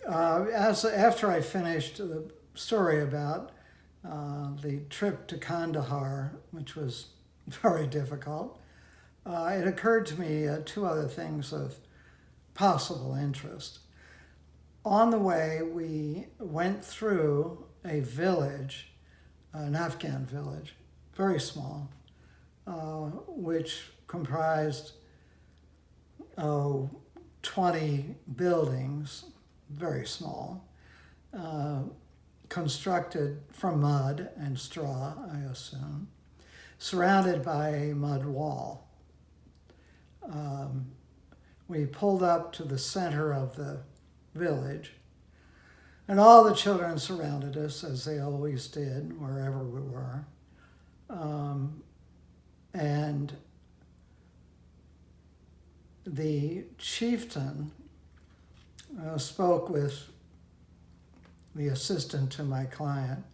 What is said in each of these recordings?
After I finished the story about the trip to Kandahar, which was very difficult, it occurred to me two other things of possible interest. On the way, we went through a village, an Afghan village, very small, which comprised 20 buildings, very small, constructed from mud and straw, I assume, surrounded by a mud wall. We pulled up to the center of the village, and all the children surrounded us, as they always did, wherever we were. And the chieftain spoke with the assistant to my client,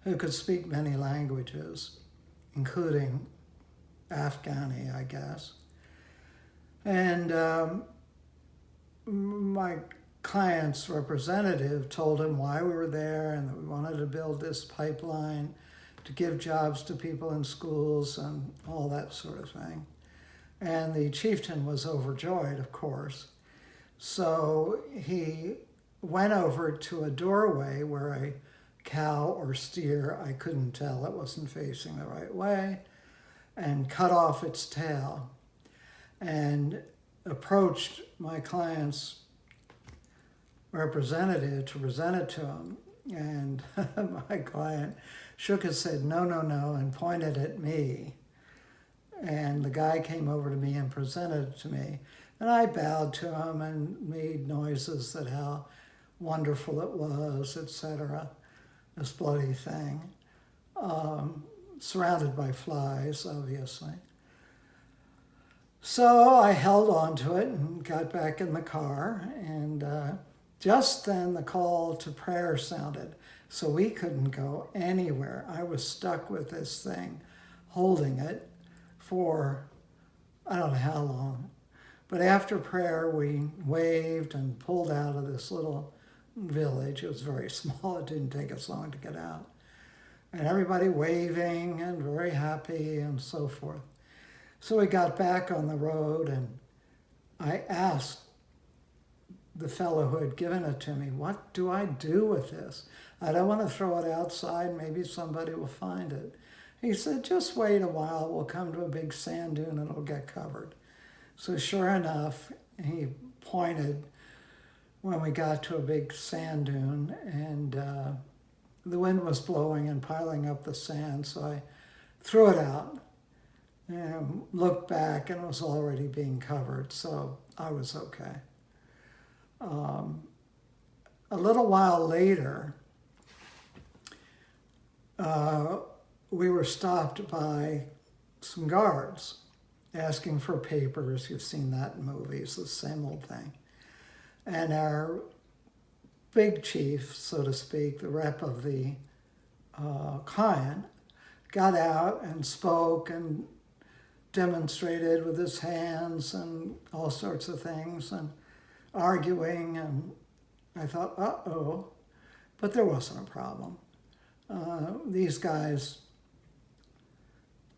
who could speak many languages, including Afghani, I guess. And my client's representative told him why we were there and that we wanted to build this pipeline to give jobs to people in schools and all that sort of thing. And the chieftain was overjoyed, of course. So he went over to a doorway where a cow or steer, I couldn't tell, it wasn't facing the right way, and cut off its tail and approached my client's representative to present it to him. And my client shook his head, no, no, no, and pointed at me. And the guy came over to me and presented it to me. And I bowed to him and made noises that how wonderful it was, etc. This bloody thing. Surrounded by flies, obviously. So I held on to it and got back in the car. And just then the call to prayer sounded. So we couldn't go anywhere. I was stuck with this thing, holding it for I don't know how long. But after prayer, we waved and pulled out of this little village. It was very small. It didn't take us long to get out. And everybody waving and very happy and so forth. So we got back on the road, and I asked the fellow who had given it to me, what do I do with this? I don't want to throw it outside. Maybe somebody will find it. He said, just wait a while. We'll come to a big sand dune and it'll get covered. So sure enough, he pointed when we got to a big sand dune, and the wind was blowing and piling up the sand. So I threw it out and looked back, and it was already being covered. So I was okay. A little while later, we were stopped by some guards asking for papers. You've seen that in movies, the same old thing. And our big chief, so to speak, the rep of the client, got out and spoke and demonstrated with his hands and all sorts of things and arguing. And I thought, uh-oh, but there wasn't a problem. These guys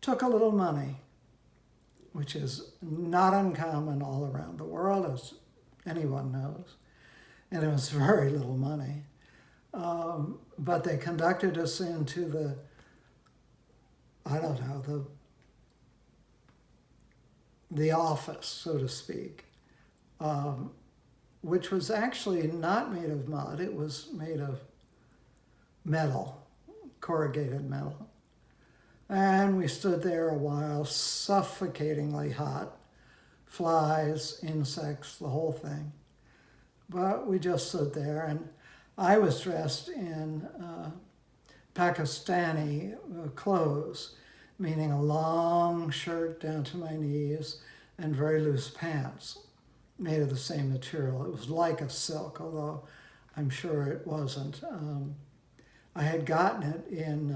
took a little money, which is not uncommon all around the world, as anyone knows. And it was very little money. But they conducted us into the, the office, so to speak, which was actually not made of mud. It was made of metal, corrugated metal. And we stood there a while, suffocatingly hot, flies, insects, the whole thing. But we just stood there, and I was dressed in Pakistani clothes, meaning a long shirt down to my knees and very loose pants made of the same material. It was like a silk, although I'm sure it wasn't. I had gotten it in,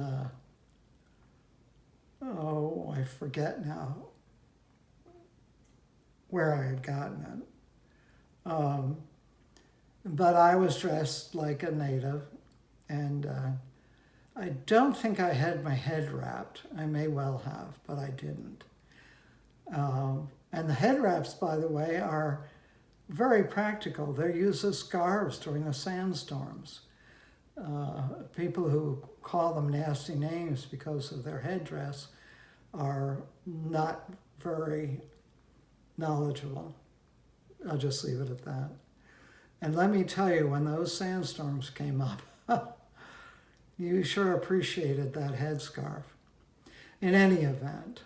I forget now where I had gotten it. But I was dressed like a native, and I don't think I had my head wrapped. I may well have, but I didn't. And the head wraps, by the way, are very practical. They're used as scarves during the sandstorms. People who call them nasty names because of their headdress are not very knowledgeable. I'll just leave it at that. And let me tell you, when those sandstorms came up, you sure appreciated that headscarf. In any event,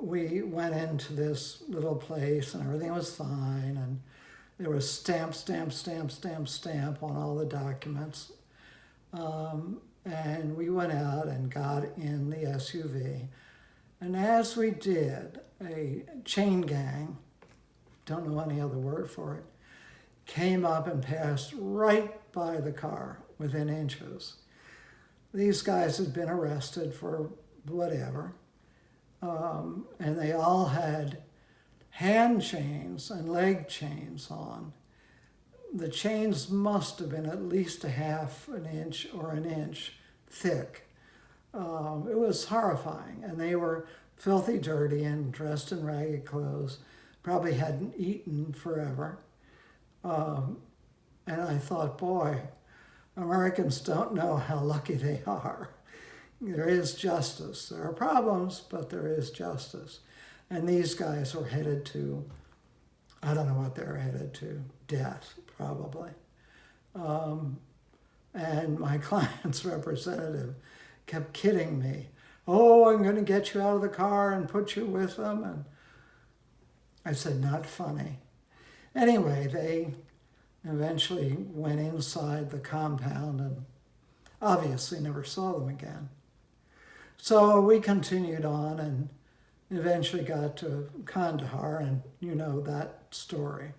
we went into this little place and everything was fine, and there was stamp, stamp, stamp, stamp, stamp on all the documents. And we went out and got in the SUV. And as we did, a chain gang, don't know any other word for it, came up and passed right by the car within inches. These guys had been arrested for whatever, and they all had hand chains and leg chains on. The chains must have been at least a half an inch or an inch thick. It was horrifying, and they were filthy dirty and dressed in ragged clothes, probably hadn't eaten forever. And I thought, boy, Americans don't know how lucky they are. There is justice. There are problems, but there is justice. And these guys were headed to, I don't know what they were headed to, death, probably. And my client's representative kept kidding me. Oh, I'm going to get you out of the car and put you with them. And I said, not funny. Anyway, they eventually went inside the compound and obviously never saw them again. So we continued on and eventually got to Kandahar, and you know that story.